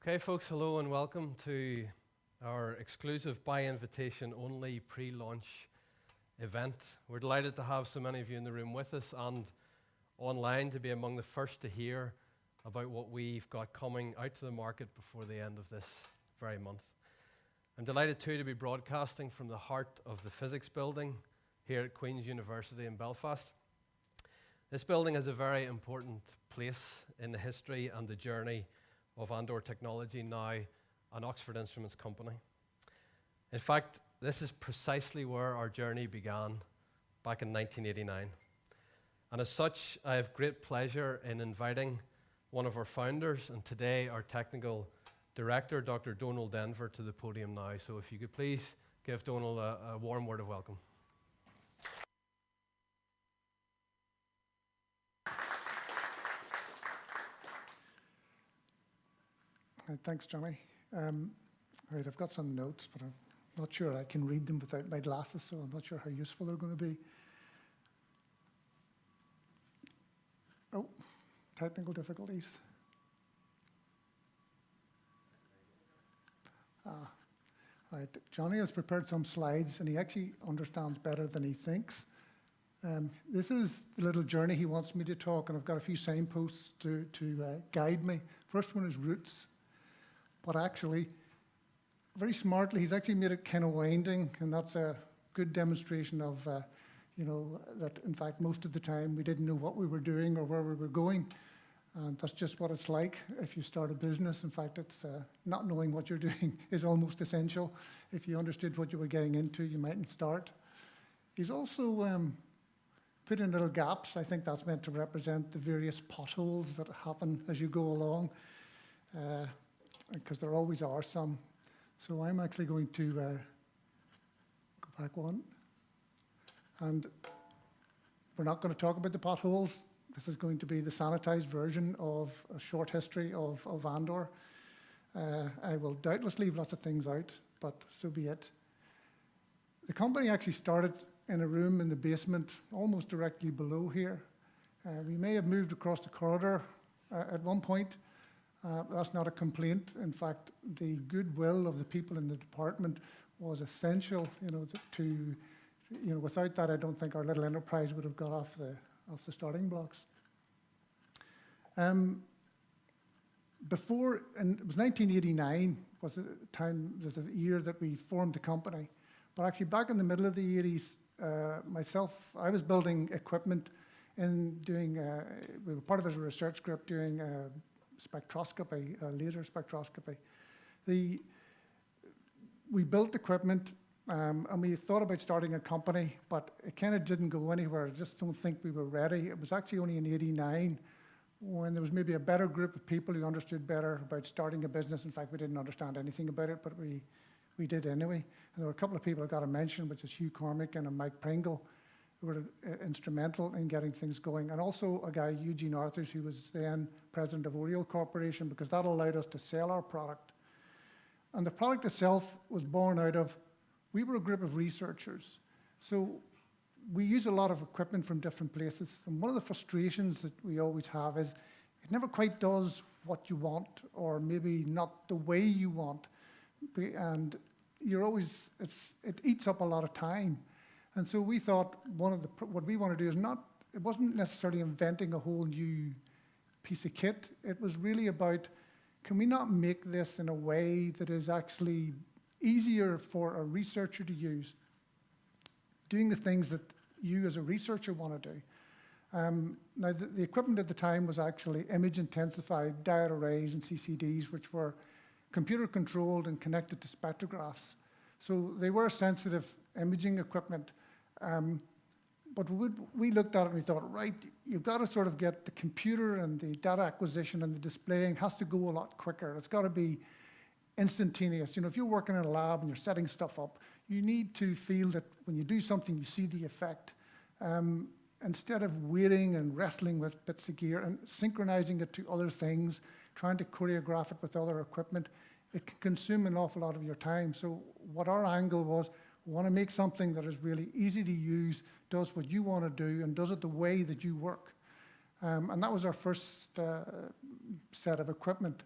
Okay, folks, hello and welcome to our exclusive by invitation only pre-launch event. We're delighted to have so many of you in the room with us and online to be among the first to hear about what we've got coming out to the market before the end of this very month. I'm delighted too to be broadcasting from the heart of the physics building here at Queen's University in Belfast. This building has a very important place in the history and the journey of Andor Technology, now an Oxford Instruments company. In fact, this is precisely where our journey began back in 1989. And as such, I have great pleasure in inviting one of our founders and today our technical director, Dr. Donal Denver, to the podium now. So if you could please give Donal a warm word of welcome. Thanks, Johnny. Right, I've got some notes, but I'm not sure I can read them without my glasses, so I'm not sure how useful they're going to be. Oh, technical difficulties. Right, Johnny has prepared some slides, and he actually understands better than he thinks. This is the little journey he wants me to talk, and I've got a few signposts to guide me. First one is roots. But actually, very smartly, he's actually made it kind of winding, and that's a good demonstration of, that in fact, most of the time we didn't know what we were doing or where we were going. And that's just what it's like if you start a business. In fact, it's not knowing what you're doing is almost essential. If you understood what you were getting into, you mightn't start. He's also put in little gaps. I think that's meant to represent the various potholes that happen as you go along. Because there always are some. So I'm actually going to go back one. And we're not going to talk about the potholes. This is going to be the sanitized version of a short history of Andor. I will doubtless leave lots of things out, but so be it. The company actually started in a room in the basement, almost directly below here. We may have moved across the corridor at one point. That's not a complaint. In fact, the goodwill of the people in the department was essential. Without that, I don't think our little enterprise would have got off the starting blocks. And it was 1989 was the year that we formed the company. But actually, back in the middle of the 80s, I was building equipment and we were part of a research group doing spectroscopy, laser spectroscopy. We built equipment and we thought about starting a company, but it kind of didn't go anywhere. I just don't think we were ready. It was actually only in '89 when there was maybe a better group of people who understood better about starting a business. In fact, we didn't understand anything about it, but we did anyway. And there were a couple of people I got to mention, which is Hugh Cormick and Mike Pringle, who were instrumental in getting things going. And also a guy, Eugene Arthurs, who was then president of Oriole Corporation, because that allowed us to sell our product. And the product itself was born out of, we were a group of researchers. So we use a lot of equipment from different places. And one of the frustrations that we always have is it never quite does what you want, or maybe not the way you want. And it eats up a lot of time. And so we thought what we want to do is it wasn't necessarily inventing a whole new piece of kit. It was really about, can we not make this in a way that is actually easier for a researcher to use, doing the things that you as a researcher want to do. Now, the equipment at the time was actually image-intensified diode arrays and CCDs, which were computer-controlled and connected to spectrographs. So they were sensitive imaging equipment. But we looked at it and we thought, right, you've got to sort of get the computer and the data acquisition and the displaying has to go a lot quicker. It's got to be instantaneous. If you're working in a lab and you're setting stuff up, you need to feel that when you do something, you see the effect. Instead of waiting and wrestling with bits of gear and synchronizing it to other things, trying to choreograph it with other equipment, it can consume an awful lot of your time. So what our angle was, we want to make something that is really easy to use, does what you want to do, and does it the way that you work. And that was our first set of equipment.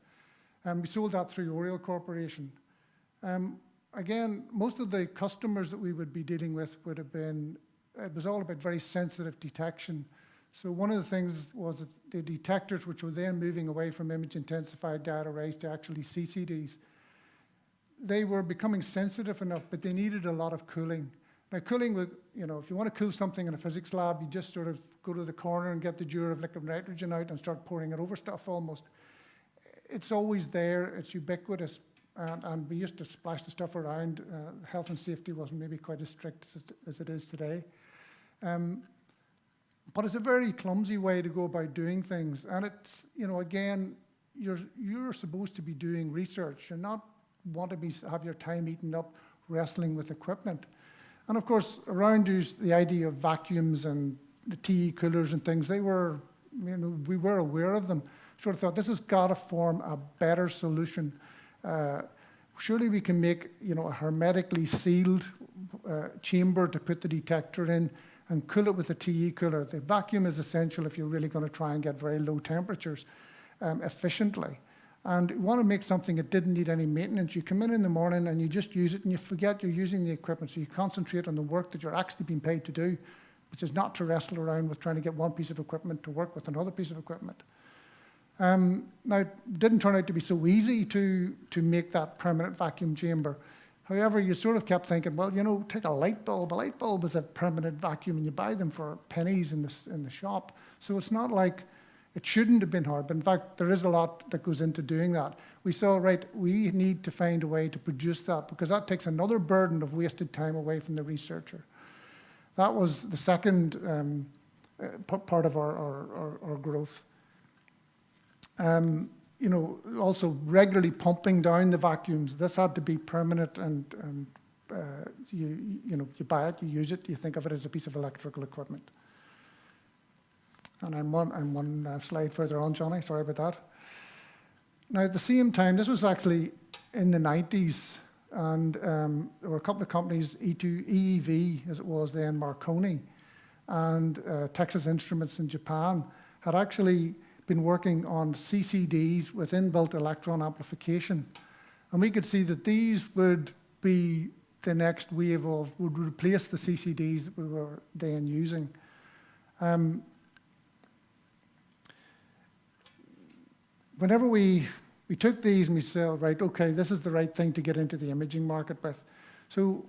We sold that through Oriel Corporation. Again, most of the customers that we would be dealing with would have been, it was all about very sensitive detection. So one of the things was that the detectors, which were then moving away from image-intensified data arrays to actually CCDs, they were becoming sensitive enough, but they needed a lot of cooling. Now, cooling, if you want to cool something in a physics lab, you just sort of go to the corner and get the jar of liquid nitrogen out and start pouring it over stuff almost. It's always there, it's ubiquitous, and we used to splash the stuff around. Health and safety wasn't maybe quite as strict as it is today. But it's a very clumsy way to go about doing things. And it's, again, you're supposed to be doing research. You're not want to have your time eaten up wrestling with equipment. And of course, around the idea of vacuums and the TE coolers and things, we were aware of them. Sort of thought, this has got to form a better solution. Surely we can make, a hermetically sealed chamber to put the detector in and cool it with a TE cooler. The vacuum is essential if you're really going to try and get very low temperatures efficiently. And you want to make something that didn't need any maintenance. You come in the morning and you just use it and you forget you're using the equipment. So you concentrate on the work that you're actually being paid to do, which is not to wrestle around with trying to get one piece of equipment to work with another piece of equipment. Now, it didn't turn out to be so easy to make that permanent vacuum chamber. However, you sort of kept thinking, well, take a light bulb. A light bulb is a permanent vacuum, and you buy them for pennies in the shop. So it's not like it shouldn't have been hard, but in fact, there is a lot that goes into doing that. We saw, right, we need to find a way to produce that because that takes another burden of wasted time away from the researcher. That was the second part of our growth. Also regularly pumping down the vacuums. This had to be permanent, and you buy it, you use it, you think of it as a piece of electrical equipment. And I'm one slide further on, Johnny, sorry about that. Now, at the same time, this was actually in the 90s, and there were a couple of companies, EEV, as it was then, Marconi, and Texas Instruments in Japan, had actually been working on CCDs with inbuilt electron amplification. And we could see that these would be the next wave would replace the CCDs that we were then using. Whenever we took these and we said, right, okay, this is the right thing to get into the imaging market with. So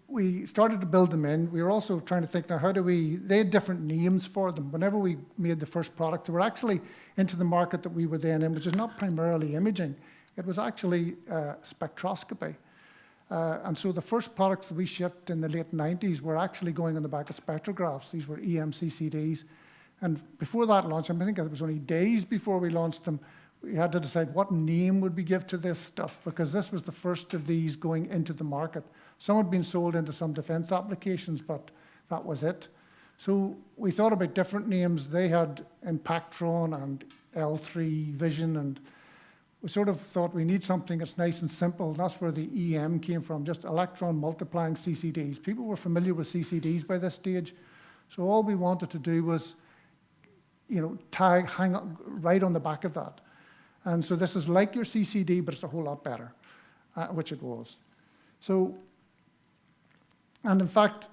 we started to build them in. We were also trying to think, now they had different names for them. Whenever we made the first product, they were actually into the market that we were then in, which is not primarily imaging. It was actually spectroscopy. And so the first products that we shipped in the late 90s were actually going on the back of spectrographs. These were EMCCDs. And before that launch, I think it was only days before we launched them, we had to decide what name would we give to this stuff, because this was the first of these going into the market. Some had been sold into some defense applications, but that was it. So we thought about different names. They had Impactron and L3 Vision, and we sort of thought we need something that's nice and simple. That's where the EM came from, just electron multiplying CCDs. People were familiar with CCDs by this stage, so all we wanted to do was hang up right on the back of that. And so this is like your CCD, but it's a whole lot better, which it was. So, and in fact,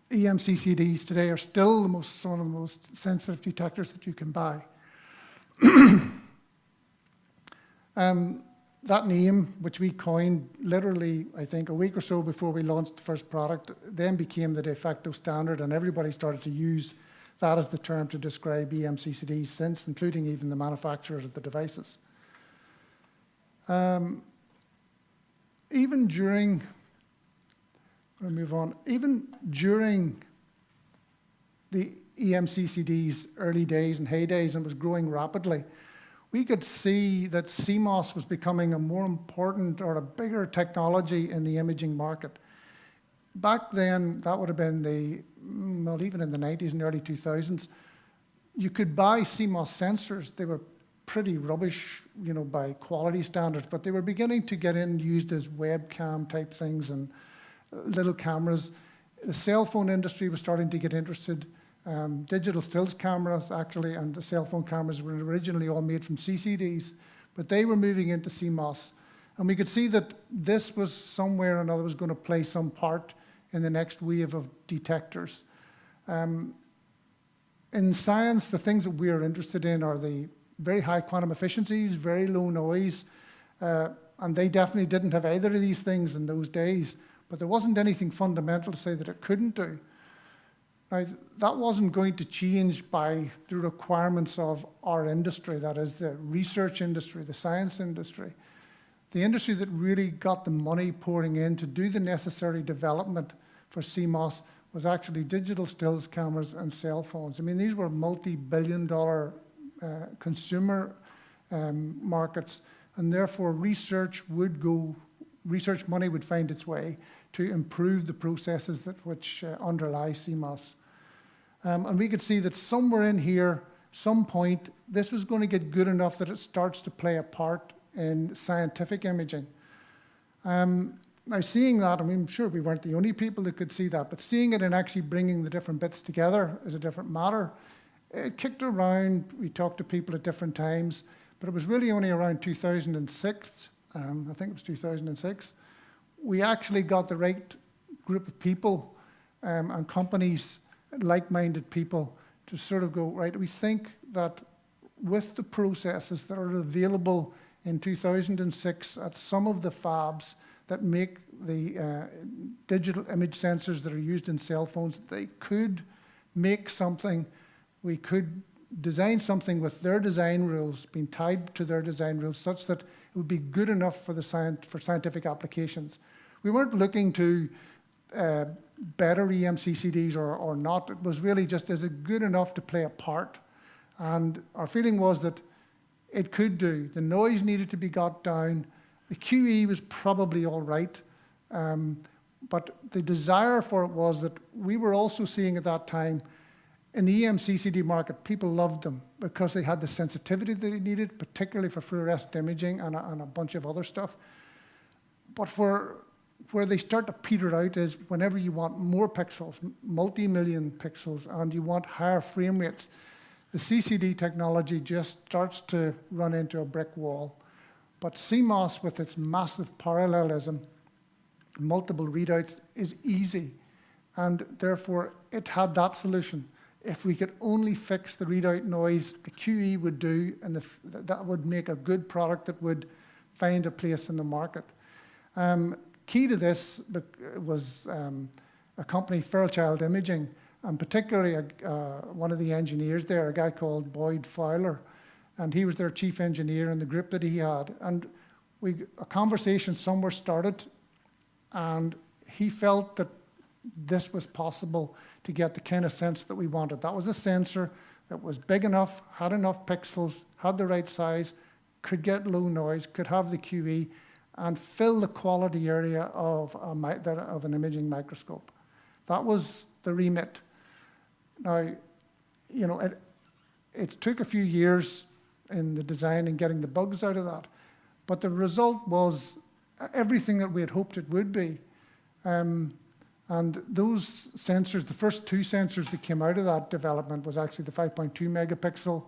EMCCDs today are still some of the most sensitive detectors that you can buy. That name, which we coined literally, I think, a week or so before we launched the first product, then became the de facto standard, and everybody started to use that as the term to describe EMCCDs since, including even the manufacturers of the devices. Even during the EMCCD's early days and heydays, and was growing rapidly, we could see that sCMOS was becoming a more important or a bigger technology in the imaging market. Back then, that would have been even in the 90s and early 2000s, you could buy CMOS sensors. They were pretty rubbish, by quality standards, but they were beginning to get used as webcam type things and little cameras. The cell phone industry was starting to get interested. Digital stills cameras, actually, and the cell phone cameras were originally all made from CCDs, but they were moving into CMOS. And we could see that this was somewhere or another was going to play some part in the next wave of detectors. In science, the things that we're interested in are the very high quantum efficiencies, very low noise, and they definitely didn't have either of these things in those days, but there wasn't anything fundamental to say that it couldn't do. Now, that wasn't going to change by the requirements of our industry, that is the research industry, the science industry. The industry that really got the money pouring in to do the necessary development for CMOS was actually digital stills cameras and cell phones. I mean, these were multi-billion-dollar consumer markets, and therefore research money would find its way to improve the processes which underlie CMOS. And we could see that somewhere in here, some point, this was going to get good enough that it starts to play a part in scientific imaging. Now, seeing that, I mean, I'm sure we weren't the only people that could see that, but seeing it and actually bringing the different bits together is a different matter. It kicked around, we talked to people at different times, but it was really only around 2006, I think it was 2006, we actually got the right group of people and companies, like-minded people, to sort of go, right, we think that with the processes that are available in 2006 at some of the fabs that make the digital image sensors that are used in cell phones, they could make something, we could design something with their design rules, being tied to their design rules, such that it would be good enough for scientific applications. We weren't looking to better EMCCDs or not. It was really just, is it good enough to play a part? And our feeling was that it could do. The noise needed to be got down. The QE was probably all right. But the desire for it was that we were also seeing at that time in the EMCCD market, people loved them because they had the sensitivity that they needed, particularly for fluorescent imaging and a bunch of other stuff. But where they start to peter out is whenever you want more pixels, multi-million pixels, and you want higher frame rates, the CCD technology just starts to run into a brick wall. But CMOS, with its massive parallelism, multiple readouts, is easy. And therefore, it had that solution. If we could only fix the readout noise, the QE would do, and that would make a good product that would find a place in the market. Key to this was a company, Fairchild Imaging, and particularly one of the engineers there, a guy called Boyd Fowler, and he was their chief engineer in the group that he had. And a conversation somewhere started, and he felt that this was possible to get the kind of sense that we wanted. That was a sensor that was big enough, had enough pixels, had the right size, could get low noise, could have the QE, and fill the quality area of an imaging microscope. That was the remit. Now, you know, it took a few years in the design and getting the bugs out of that, but the result was everything that we had hoped it would be. And those sensors, the first two sensors that came out of that development was actually the 5.2 megapixel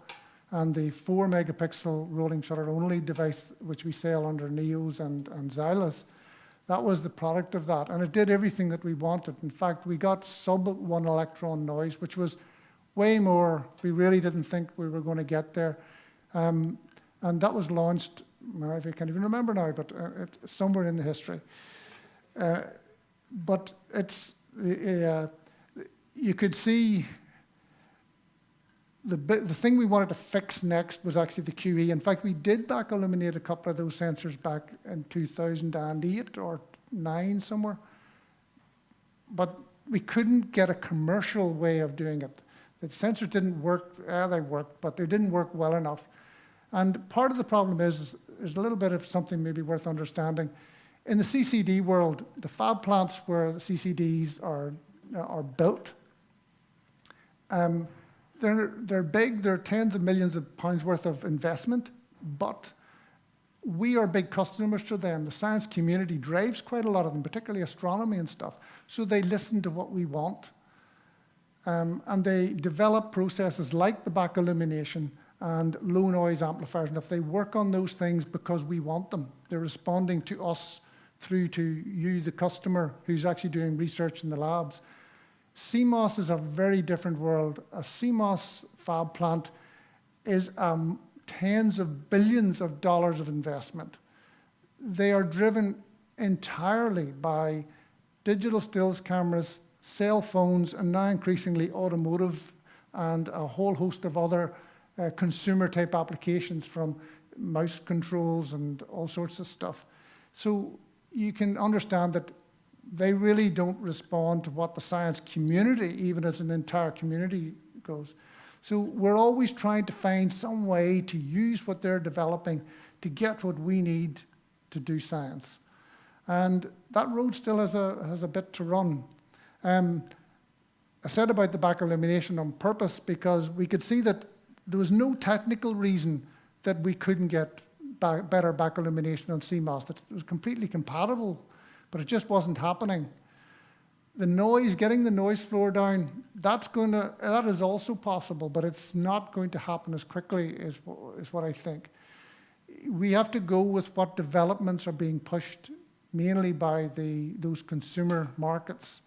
and the 4 megapixel rolling shutter only device, which we sell under Neos and Xylas. That was the product of that, and it did everything that we wanted. In fact, we got sub-1 electron noise, which was way more. We really didn't think we were going to get there. And that was launched, I can't even remember now, but it's somewhere in the history. But you could see the thing we wanted to fix next was actually the QE. In fact, we did back-illuminate a couple of those sensors back in 2008 or 2009 somewhere. But we couldn't get a commercial way of doing it. The sensors didn't work, they worked, but they didn't work well enough. And part of the problem is there's a little bit of something maybe worth understanding. In the CCD world, the fab plants where the CCDs are built, they're big, they're tens of millions of pounds worth of investment, but we are big customers to them. The science community drives quite a lot of them, particularly astronomy and stuff. So they listen to what we want. And they develop processes like the back illumination and low noise amplifiers. And if they work on those things because we want them, they're responding to us through to you, the customer, who's actually doing research in the labs. sCMOS is a very different world. A sCMOS fab plant is tens of billions of dollars of investment. They are driven entirely by digital stills cameras, cell phones, and now increasingly automotive and a whole host of other consumer-type applications, from mouse controls and all sorts of stuff. So you can understand that they really don't respond to what the science community, even as an entire community, goes. So we're always trying to find some way to use what they're developing to get what we need to do science. And that road still has a bit to run. I said about the back illumination on purpose because we could see that there was no technical reason that we couldn't get better back illumination on sCMOS. That it was completely compatible, but it just wasn't happening. The noise, getting the noise floor down, that is also possible, but it's not going to happen as quickly is what I think. We have to go with what developments are being pushed mainly by those consumer markets.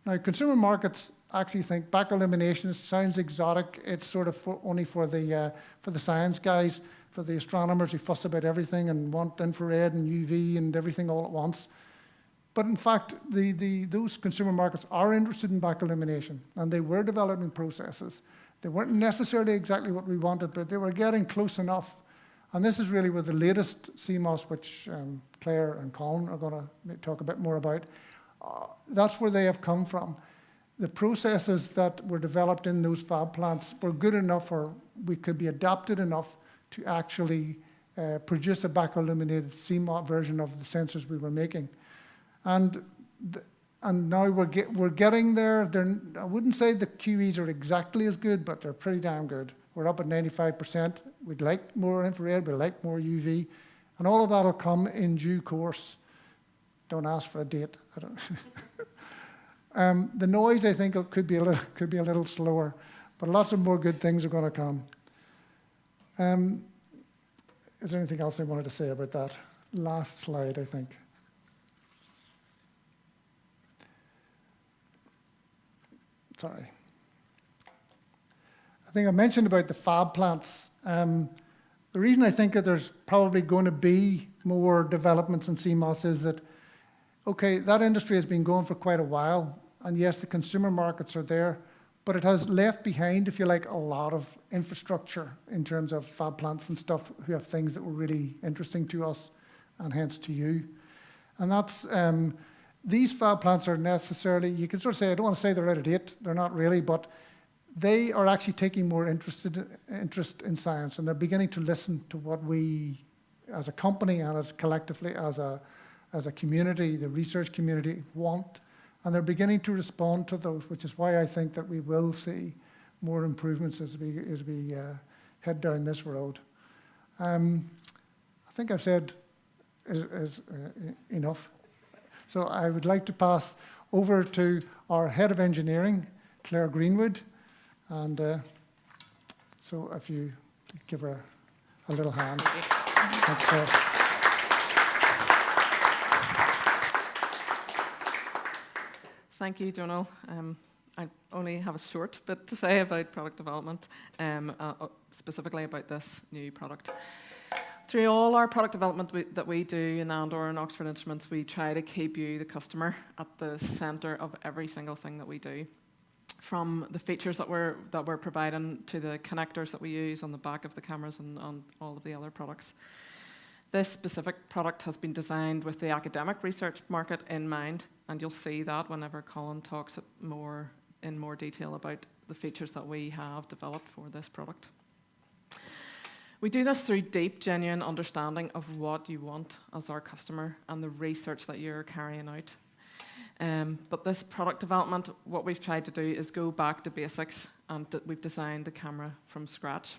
Now, consumer markets actually think back illumination sounds exotic. It's sort of only for the science guys, for the astronomers who fuss about everything and want infrared and UV and everything all at once. But in fact, those consumer markets are interested in back illumination, and they were developing processes. They weren't necessarily exactly what we wanted, but they were getting close enough. And this is really where the latest sCMOS, which Claire and Colin are going to talk a bit more about, that's where they have come from. The processes that were developed in those fab plants were good enough, or we could be adapted enough to actually produce a back illuminated sCMOS version of the sensors we were making. And now we're getting there. I wouldn't say the QEs are exactly as good, but they're pretty damn good. We're up at 95%. We'd like more infrared, we'd like more UV, and all of that will come in due course. Don't ask for a date. I don't. The noise, I think, could be a little slower, but lots of more good things are going to come. Is there anything else I wanted to say about that? Last slide, I think. Sorry. I think I mentioned about the fab plants. The reason I think that there's probably going to be more developments in sCMOS is that, okay, that industry has been going for quite a while, and yes, the consumer markets are there, but it has left behind, if you like, a lot of infrastructure in terms of fab plants and stuff who have things that were really interesting to us and hence to you. And that's, these fab plants are necessarily, you can sort of say, I don't want to say they're out of date, they're not really, but they are actually taking more interest in science, and they're beginning to listen to what we, as a company and as collectively as a community, the research community, want, and they're beginning to respond to those, which is why I think that we will see more improvements as we head down this road. I think I've said enough. So I would like to pass over to our head of engineering, Claire Greenwood. And so if you give her a little hand. Thanks, Claire. Thank you, Donal. I only have a short bit to say about product development, specifically about this new product. Through all our product development that we do in Andor and Oxford Instruments, we try to keep you, the customer, at the centre of every single thing that we do. From the features that we're providing to the connectors that we use on the back of the cameras and on all of the other products. This specific product has been designed with the academic research market in mind, and you'll see that whenever Colin talks in more detail about the features that we have developed for this product. We do this through deep, genuine understanding of what you want as our customer and the research that you're carrying out. But this product development, what we've tried to do is go back to basics, and we've designed the camera from scratch.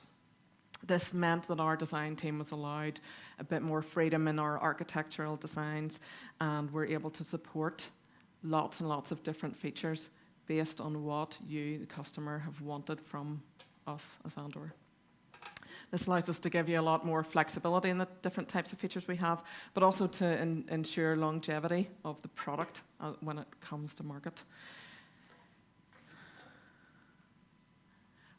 This meant that our design team was allowed a bit more freedom in our architectural designs, and we're able to support lots and lots of different features based on what you, the customer, have wanted from us as Andor. This allows us to give you a lot more flexibility in the different types of features we have, but also to ensure longevity of the product when it comes to market.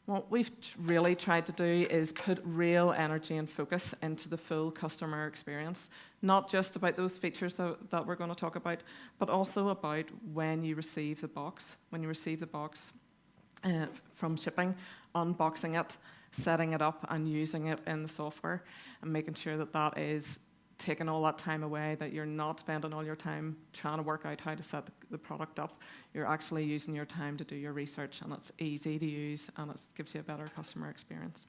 What we've really tried to do is put real energy and focus into the full customer experience, not just about those features that we're going to talk about, but also about when you receive the box. When you receive the box from shipping, unboxing it, setting it up and using it in the software, and making sure that that is taking all that time away, that you're not spending all your time trying to work out how to set the product up. You're actually using your time to do your research, and it's easy to use, and it gives you a better customer experience.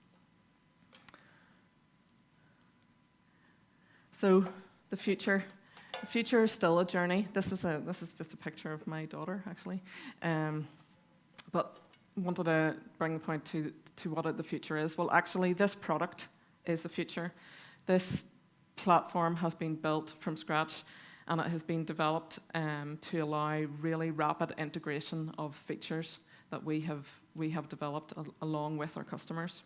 So the future is still a journey. This is just a picture of my daughter, actually. But wanted to bring the point to what the future is. Well, actually, this product is the future. This platform has been built from scratch, and it has been developed to allow really rapid integration of features that we have developed along with our customers.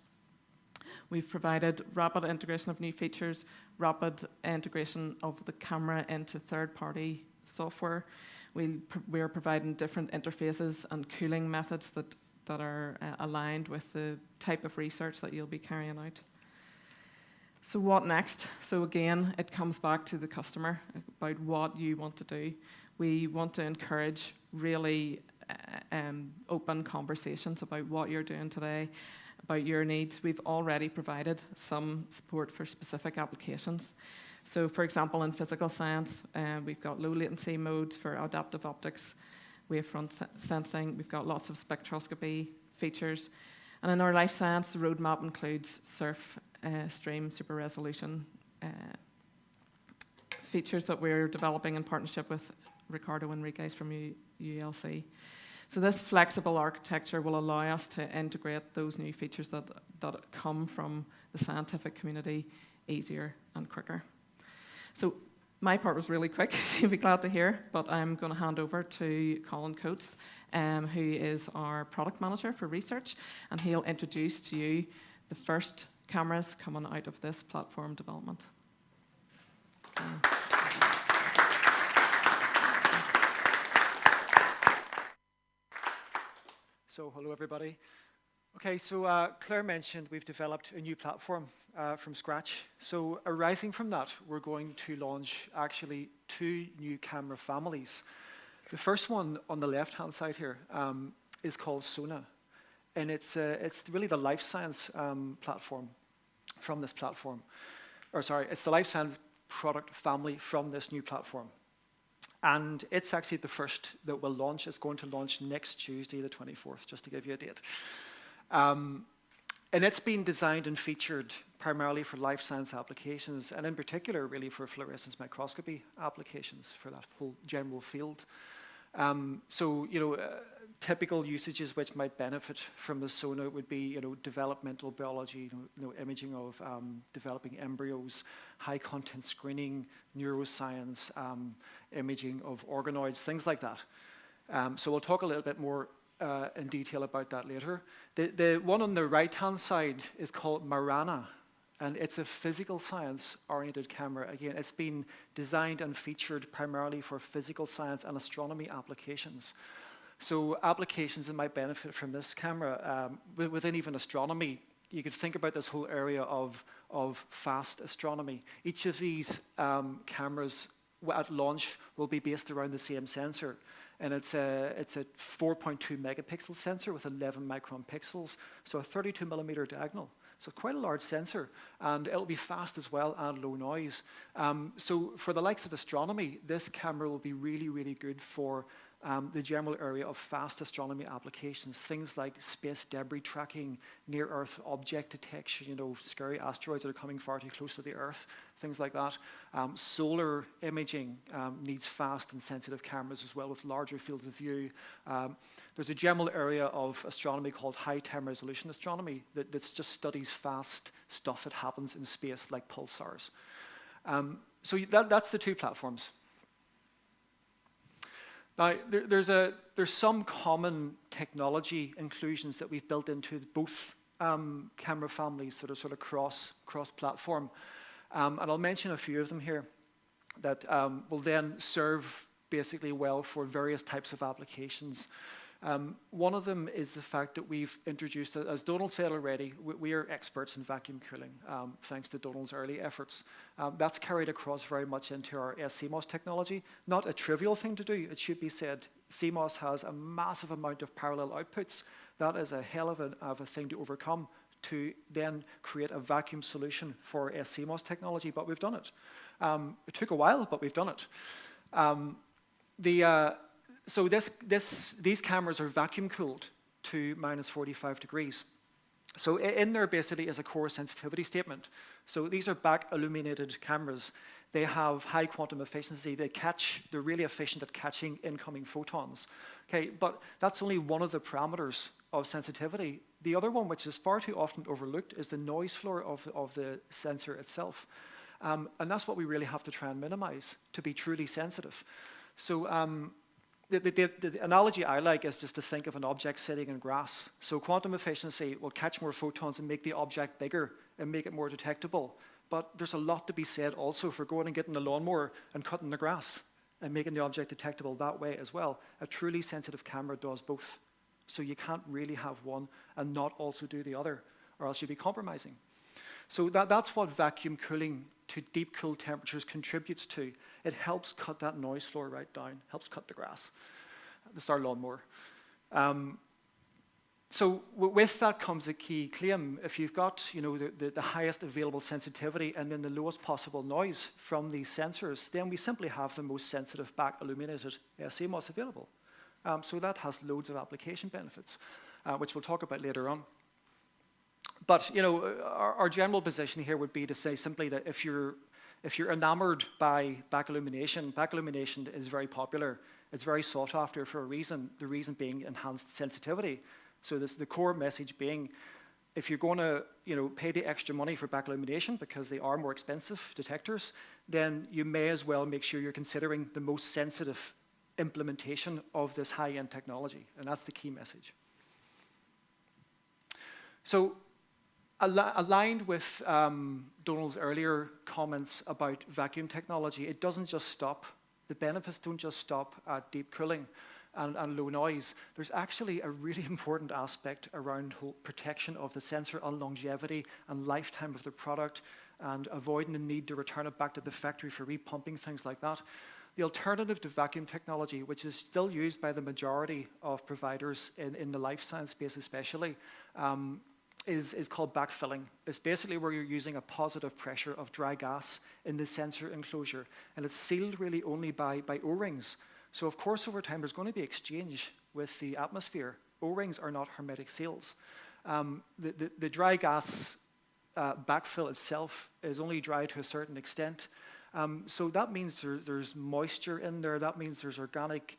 We've provided rapid integration of new features, rapid integration of the camera into third-party software. We are providing different interfaces and cooling methods that are aligned with the type of research that you'll be carrying out. So what next? So again, it comes back to the customer about what you want to do. We want to encourage really open conversations about what you're doing today, about your needs. We've already provided some support for specific applications. So for example, in physical science, we've got low latency modes for adaptive optics, wavefront sensing, we've got lots of spectroscopy features. And in our life science, the roadmap includes surf, stream, super resolution features that we're developing in partnership with Ricardo Enriquez from ULC. So this flexible architecture will allow us to integrate those new features that come from the scientific community easier and quicker. So my part was really quick, you'll be glad to hear, but I'm going to hand over to Colin Coates, who is our product manager for research, and he'll introduce to you the first cameras coming out of this platform development. So hello everybody. Okay, so Claire mentioned we've developed a new platform from scratch. So arising from that, we're going to launch actually 2 new camera families. The first one on the left-hand side here is called Sona. And it's really the life science platform from this platform. It's the life science product family from this new platform. And it's actually the first that will launch. It's going to launch next Tuesday, the 24th, just to give you a date. And it's been designed and featured primarily for life science applications, and in particular, really for fluorescence microscopy applications for that whole general field. Typical usages which might benefit from the Sona would be, developmental biology, imaging of developing embryos, high content screening, neuroscience, imaging of organoids, things like that. So we'll talk a little bit more in detail about that later. The one on the right-hand side is called Marana, and it's a physical science-oriented camera. Again, it's been designed and featured primarily for physical science and astronomy applications. So applications that might benefit from this camera, within even astronomy, you could think about this whole area of fast astronomy. Each of these cameras at launch will be based around the same sensor. And it's a 4.2 megapixel sensor with 11 micron pixels, so a 32 millimeter diagonal. So quite a large sensor, and it'll be fast as well and low noise. So for the likes of astronomy, this camera will be really, really good for the general area of fast astronomy applications, things like space debris tracking, near-Earth object detection, scary asteroids that are coming far too close to the Earth, things like that. Solar imaging needs fast and sensitive cameras as well with larger fields of view. There's a general area of astronomy called high-time resolution astronomy that just studies fast stuff that happens in space like pulsars. So that's the 2 platforms. Now, there's some common technology inclusions that we've built into both camera families, sort of cross-platform. And I'll mention a few of them here that will then serve basically well for various types of applications. One of them is the fact that we've introduced, as Donald said already, we are experts in vacuum cooling, thanks to Donald's early efforts. That's carried across very much into our sCMOS technology. Not a trivial thing to do, it should be said. CMOS has a massive amount of parallel outputs. That is a hell of a thing to overcome to then create a vacuum solution for sCMOS technology, but we've done it. It took a while, but we've done it. So these cameras are vacuum cooled to -45 degrees. So in there basically is a core sensitivity statement. So these are back-illuminated cameras. They have high quantum efficiency. They're really efficient at catching incoming photons. Okay, but that's only one of the parameters of sensitivity. The other one, which is far too often overlooked, is the noise floor of the sensor itself. And that's what we really have to try and minimize to be truly sensitive. So the analogy I like is just to think of an object sitting in grass. So quantum efficiency will catch more photons and make the object bigger and make it more detectable. But there's a lot to be said also for going and getting the lawnmower and cutting the grass and making the object detectable that way as well. A truly sensitive camera does both. So you can't really have one and not also do the other, or else you'd be compromising. So that's what vacuum cooling to deep cool temperatures contributes to. It helps cut that noise floor right down, helps cut the grass. This is our lawnmower. So with that comes a key claim. If you've got the highest available sensitivity and then the lowest possible noise from these sensors, then we simply have the most sensitive back-illuminated sCMOS available. So that has loads of application benefits, which we'll talk about later on. But our general position here would be to say simply that if you're enamored by back illumination is very popular. It's very sought after for a reason. The reason being enhanced sensitivity. So the core message being, if you're going to pay the extra money for back illumination because they are more expensive detectors, then you may as well make sure you're considering the most sensitive implementation of this high-end technology, and that's the key message. So aligned with Donald's earlier comments about vacuum technology, it doesn't just stop. The benefits don't just stop at deep cooling and low noise. There's actually a really important aspect around protection of the sensor and longevity and lifetime of the product and avoiding the need to return it back to the factory for repumping, things like that. The alternative to vacuum technology, which is still used by the majority of providers in the life science space especially, is called backfilling. It's basically where you're using a positive pressure of dry gas in the sensor enclosure, and it's sealed really only by O-rings. So of course over time there's going to be exchange with the atmosphere. O-rings are not hermetic seals. The dry gas backfill itself is only dry to a certain extent. So that means there's moisture in there. That means there's organic,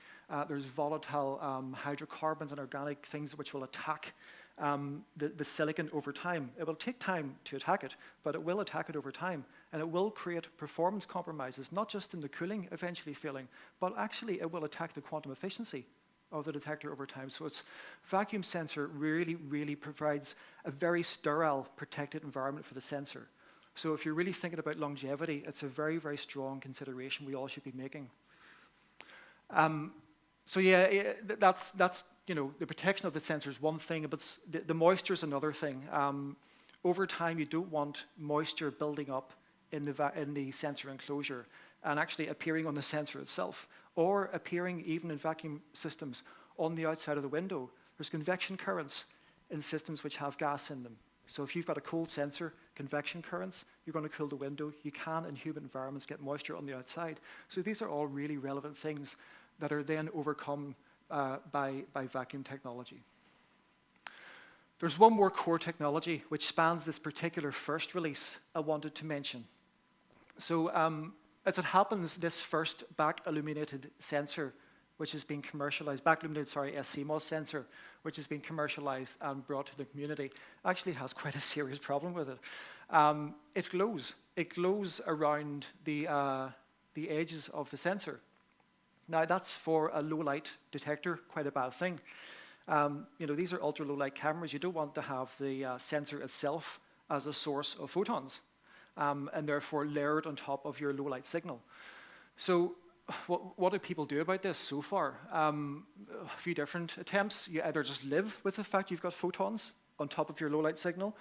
there's volatile hydrocarbons and organic things which will attack the silicon over time. It will take time to attack it, but it will attack it over time, and it will create performance compromises, not just in the cooling eventually failing, but actually it will attack the quantum efficiency of the detector over time. So its vacuum sensor really, really provides a very sterile, protected environment for the sensor. So if you're really thinking about longevity, it's a very, very strong consideration we all should be making. So yeah, that's the protection of the sensor is one thing, but the moisture is another thing. Over time, you don't want moisture building up in the sensor enclosure and actually appearing on the sensor itself, or appearing even in vacuum systems on the outside of the window. There's convection currents in systems which have gas in them. So if you've got a cold sensor, convection currents, you're going to cool the window. You can, in humid environments, get moisture on the outside. So these are all really relevant things that are then overcome by vacuum technology. There's one more core technology which spans this particular first release I wanted to mention. So as it happens, this first back-illuminated sensor, which has been commercialized, back-illuminated, sCMOS sensor, which has been commercialized and brought to the community, actually has quite a serious problem with it. It glows. It glows around the edges of the sensor. Now, that's for a low light detector quite a bad thing. These are ultra low light cameras. You don't want to have the sensor itself as a source of photons, and therefore layered on top of your low light signal. So what do people do about this so far? A few different attempts. You either just live with the fact you've got photons on top of your low light signal,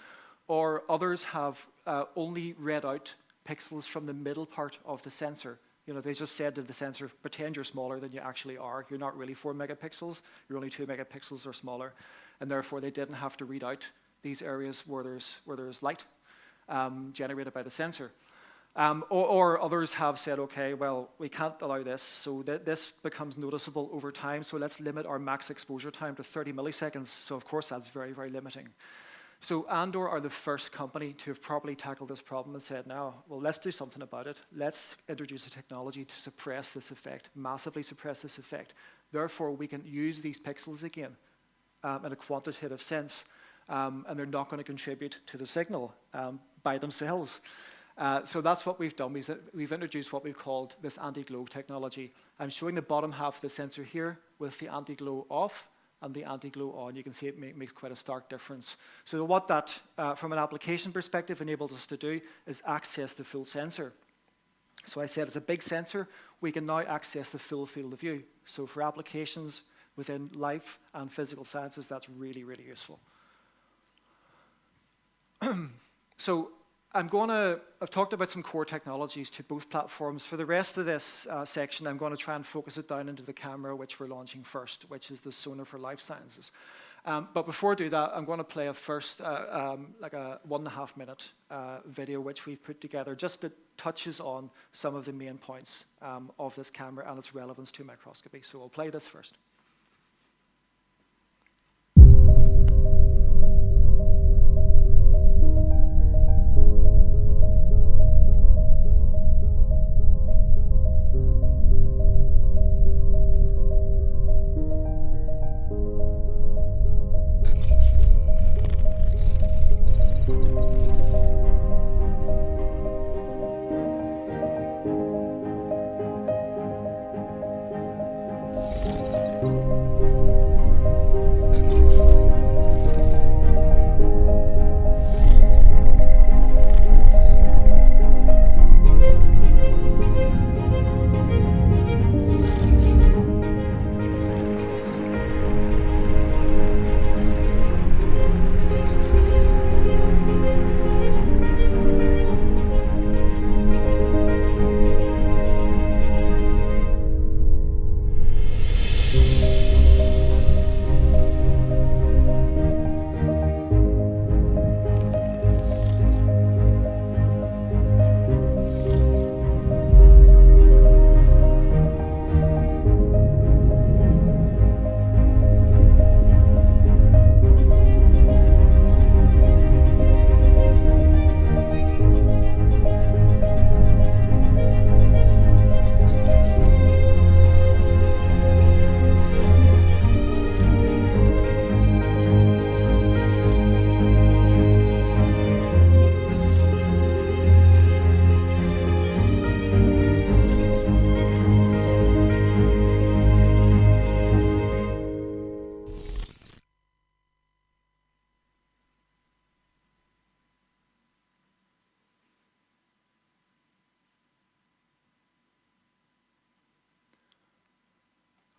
or others have only read out pixels from the middle part of the sensor. They just said to the sensor, pretend you're smaller than you actually are. You're not really 4 megapixels, you're only 2 megapixels or smaller. And therefore, they didn't have to read out these areas where there's light generated by the sensor. Or others have said, okay, well, we can't allow this, so this becomes noticeable over time, so let's limit our max exposure time to 30 milliseconds. So of course, that's very, very limiting. So Andor are the first company to have properly tackled this problem and said, now, well, let's do something about it. Let's introduce a technology to suppress this effect, massively suppress this effect. Therefore, we can use these pixels again in a quantitative sense, and they're not going to contribute to the signal by themselves. So that's what we've done. We've introduced what we've called this anti-glow technology. I'm showing the bottom half of the sensor here with the anti-glow off and the anti-glow on. You can see it makes quite a stark difference. So what that, from an application perspective, enables us to do is access the full sensor. So I said it's a big sensor. We can now access the full field of view. So for applications within life and physical sciences, that's really, really useful. So I've talked about some core technologies to both platforms. For the rest of this section, I'm going to try and focus it down into the camera, which we're launching first, which is the Sona for life sciences. But before I do that, I'm going to play a first, like a 1.5 minute video, which we've put together, just that touches on some of the main points of this camera and its relevance to microscopy. So I'll play this first.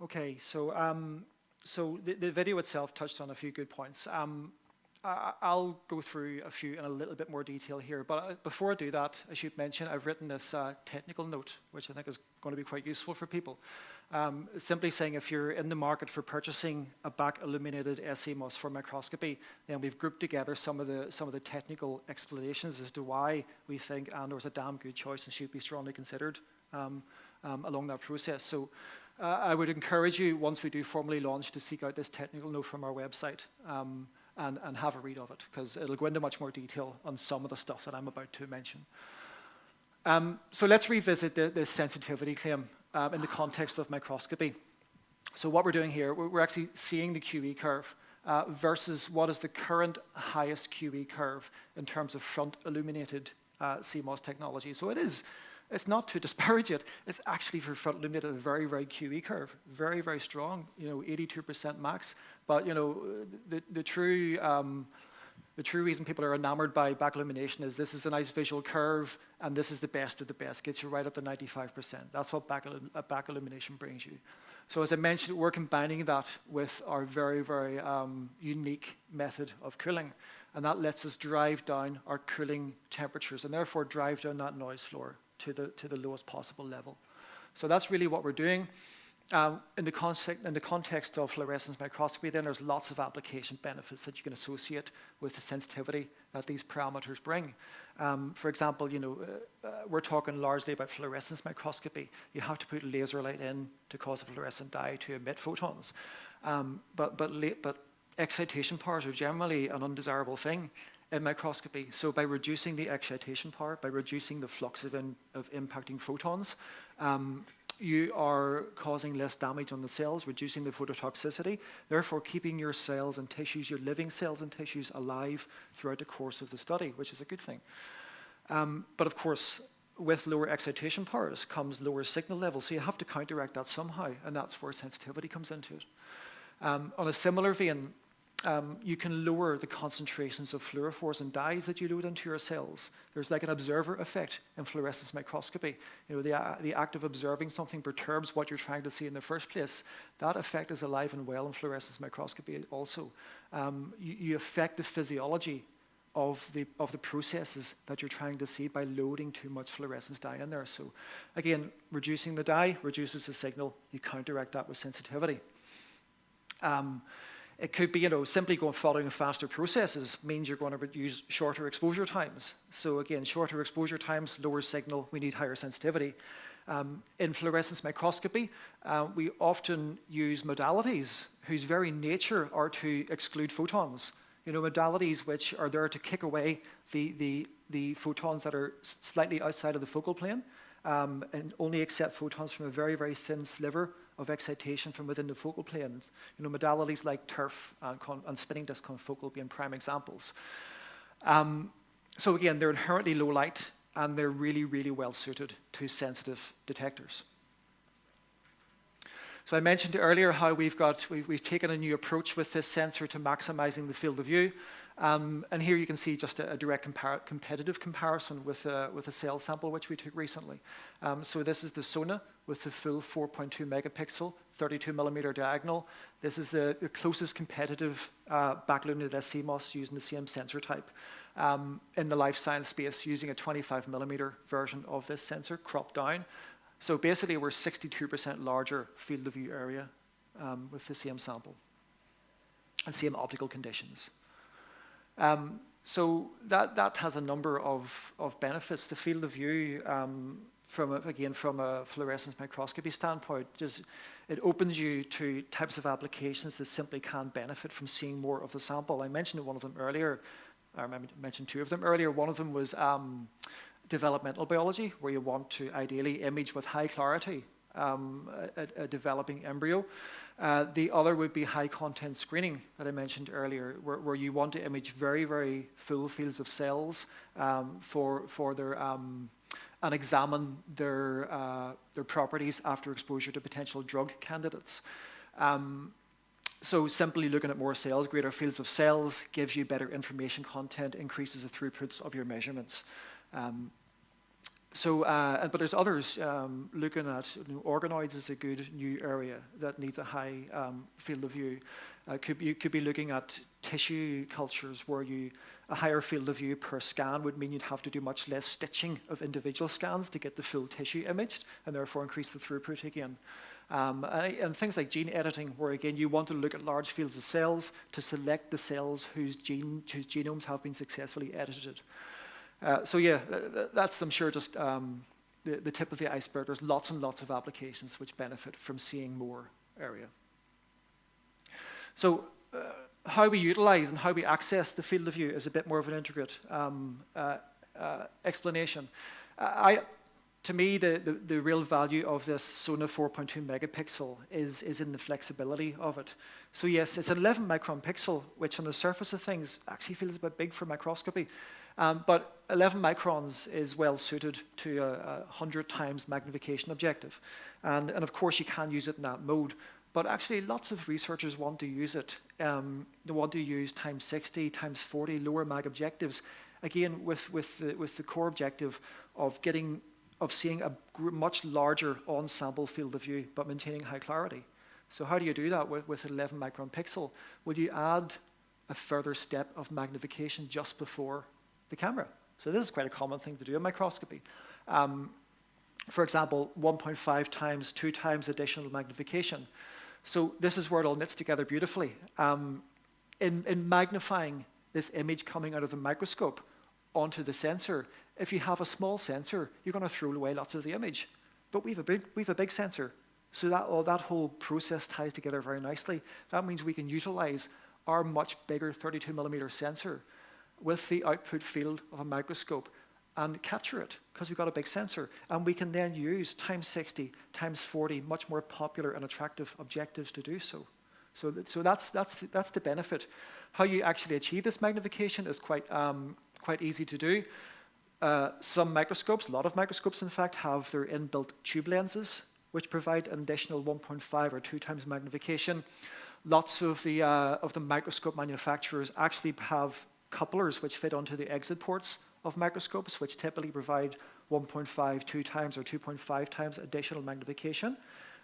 Okay, so the video itself touched on a few good points. I'll go through a few in a little bit more detail here, but before I do that, I should mention I've written this technical note, which I think is going to be quite useful for people. Simply saying if you're in the market for purchasing a back-illuminated sCMOS for microscopy, then we've grouped together some of the technical explanations as to why we think Andor is a damn good choice and should be strongly considered along that process. So I would encourage you, once we do formally launch, to seek out this technical note from our website and have a read of it, because it'll go into much more detail on some of the stuff that I'm about to mention. So let's revisit this sensitivity claim in the context of microscopy. So what we're doing here, we're actually seeing the QE curve versus what is the current highest QE curve in terms of front illuminated sCMOS technology. So it's not to disparage it, it's actually for front illuminated a very, very QE curve, very, very strong, 82% max. But the true reason people are enamored by back illumination is this is a nice visual curve, and this is the best of the best, gets you right up to 95%. That's what back illumination brings you. So as I mentioned, we're combining that with our very, very unique method of cooling, and that lets us drive down our cooling temperatures and therefore drive down that noise floor to the lowest possible level. So that's really what we're doing. In the context of fluorescence microscopy, then there's lots of application benefits that you can associate with the sensitivity that these parameters bring. For example, we're talking largely about fluorescence microscopy. You have to put laser light in to cause a fluorescent dye to emit photons. But excitation powers are generally an undesirable thing in microscopy. So by reducing the excitation power, by reducing the flux of impacting photons, you are causing less damage on the cells, reducing the phototoxicity, therefore keeping your cells and tissues, your living cells and tissues alive throughout the course of the study, which is a good thing. But of course, with lower excitation powers comes lower signal levels, so you have to counteract that somehow, and that's where sensitivity comes into it. On a similar vein, you can lower the concentrations of fluorophores and dyes that you load into your cells. There's like an observer effect in fluorescence microscopy. The act of observing something perturbs what you're trying to see in the first place. That effect is alive and well in fluorescence microscopy also. You affect the physiology of the processes that you're trying to see by loading too much fluorescence dye in there. So again, reducing the dye reduces the signal. You counteract that with sensitivity. It could be, simply following faster processes means you're going to use shorter exposure times. So again, shorter exposure times, lower signal, we need higher sensitivity. In fluorescence microscopy, we often use modalities whose very nature are to exclude photons. Modalities which are there to kick away the photons that are slightly outside of the focal plane, and only accept photons from a very, very thin sliver of excitation from within the focal plane. Modalities like turf and spinning disk confocal being prime examples. So again, they're inherently low light, and they're really, really well suited to sensitive detectors. So I mentioned earlier how we've taken a new approach with this sensor to maximizing the field of view. And here you can see just a direct competitive comparison with a cell sample which we took recently. So this is the Sona with the full 4.2 megapixel, 32 millimeter diagonal. This is the closest competitive back-illuminated sCMOS using the same sensor type in the life science space, using a 25 millimeter version of this sensor, cropped down. So basically, we're 62% larger field of view area with the same sample and same optical conditions. So that has a number of benefits. The field of view, from a fluorescence microscopy standpoint, it opens you to types of applications that simply can't benefit from seeing more of the sample. I mentioned one of them earlier. I mentioned two of them earlier. One of them was developmental biology, where you want to ideally image with high clarity a developing embryo. The other would be high content screening that I mentioned earlier, where you want to image very, very full fields of cells for their and examine their properties after exposure to potential drug candidates. So simply looking at more cells, greater fields of cells, gives you better information content, increases the throughputs of your measurements. But there's others looking at organoids is a good new area that needs a high field of view. You could be looking at tissue cultures where a higher field of view per scan would mean you'd have to do much less stitching of individual scans to get the full tissue imaged, and therefore increase the throughput again. And things like gene editing, where again you want to look at large fields of cells to select the cells whose genomes have been successfully edited. So yeah, that's, I'm sure, just the tip of the iceberg. There's lots and lots of applications which benefit from seeing more area. So how we utilize and how we access the field of view is a bit more of an intricate explanation. To me, the real value of this Sona 4.2 megapixel is in the flexibility of it. So yes, it's an 11 micron pixel, which on the surface of things actually feels a bit big for microscopy. But 11 microns is well suited to a 100 times magnification objective. And of course, you can use it in that mode. But actually, lots of researchers want to use it. They want to use times 60, times 40 lower mag objectives. Again, with the core objective of seeing a much larger on-sample field of view, but maintaining high clarity. So how do you do that with an 11 micron pixel? Well, you add a further step of magnification just before the camera. So this is quite a common thing to do in microscopy. For example, 1.5 times, 2 times additional magnification. So this is where it all knits together beautifully. In magnifying this image coming out of the microscope onto the sensor, if you have a small sensor, you're going to throw away lots of the image. But we have a big sensor. So that whole process ties together very nicely. That means we can utilize our much bigger 32 millimeter sensor with the output field of a microscope and capture it because we've got a big sensor. And we can then use times 60, times 40, much more popular and attractive objectives to do so. So that's the benefit. How you actually achieve this magnification is quite easy to do. Some microscopes, a lot of microscopes in fact, have their inbuilt tube lenses, which provide an additional 1.5 or 2 times magnification. Lots of the microscope manufacturers actually have couplers which fit onto the exit ports of microscopes, which typically provide 1.5, 2 times, or 2.5 times additional magnification.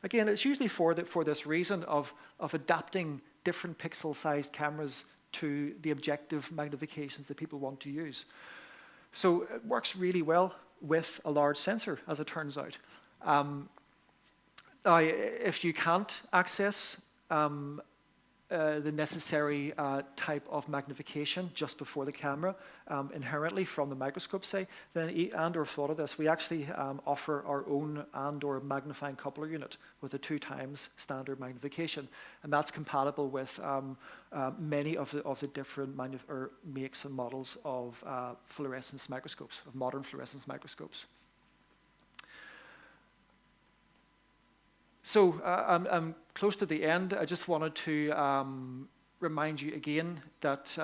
Again, it's usually for this reason of adapting different pixel-sized cameras to the objective magnifications that people want to use. So it works really well with a large sensor, as it turns out. If you can't access the necessary type of magnification just before the camera inherently from the microscope, say, then Andor thought of this. We actually offer our own Andor magnifying coupler unit with a 2 times standard magnification, and that's compatible with many of the different makes and models of fluorescence microscopes, of modern fluorescence microscopes. So I'm close to the end. I just wanted to remind you again that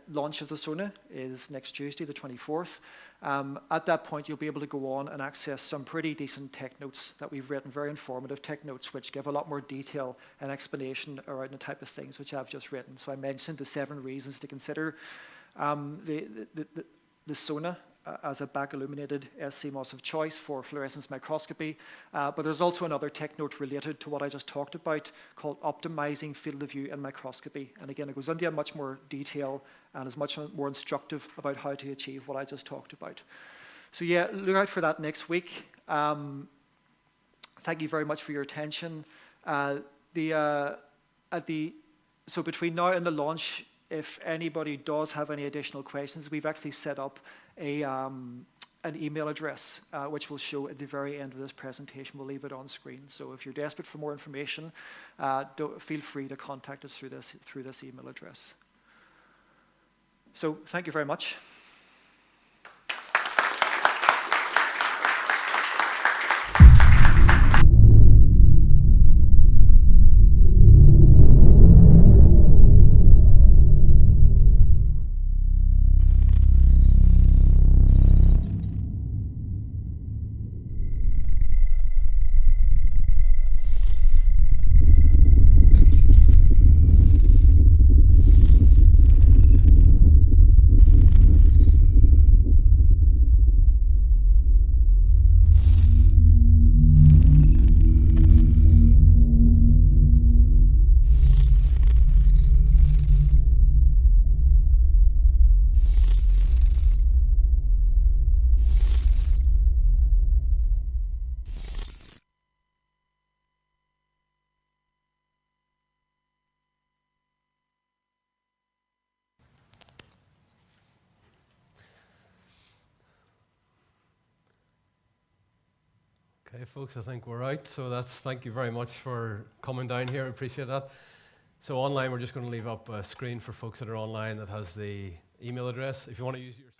launch of the Sona is next Tuesday, the 24th. At that point, you'll be able to go on and access some pretty decent tech notes that we've written, very informative tech notes, which give a lot more detail and explanation around the type of things which I've just written. So I mentioned the 7 reasons to consider the Sona as a back-illuminated sCMOS of choice for fluorescence microscopy. But there's also another tech note related to what I just talked about called optimizing field of view in microscopy. And again, it goes into much more detail and is much more instructive about how to achieve what I just talked about. So yeah, look out for that next week. Thank you very much for your attention. So between now and the launch, if anybody does have any additional questions, we've actually set up an email address, which we'll show at the very end of this presentation. We'll leave it on screen. So if you're desperate for more information, feel free to contact us through this email address. So thank you very much. Okay, folks, I think we're out. So thank you very much for coming down here. I appreciate that. So online, we're just going to leave up a screen for folks that are online that has the email address. If you want to use your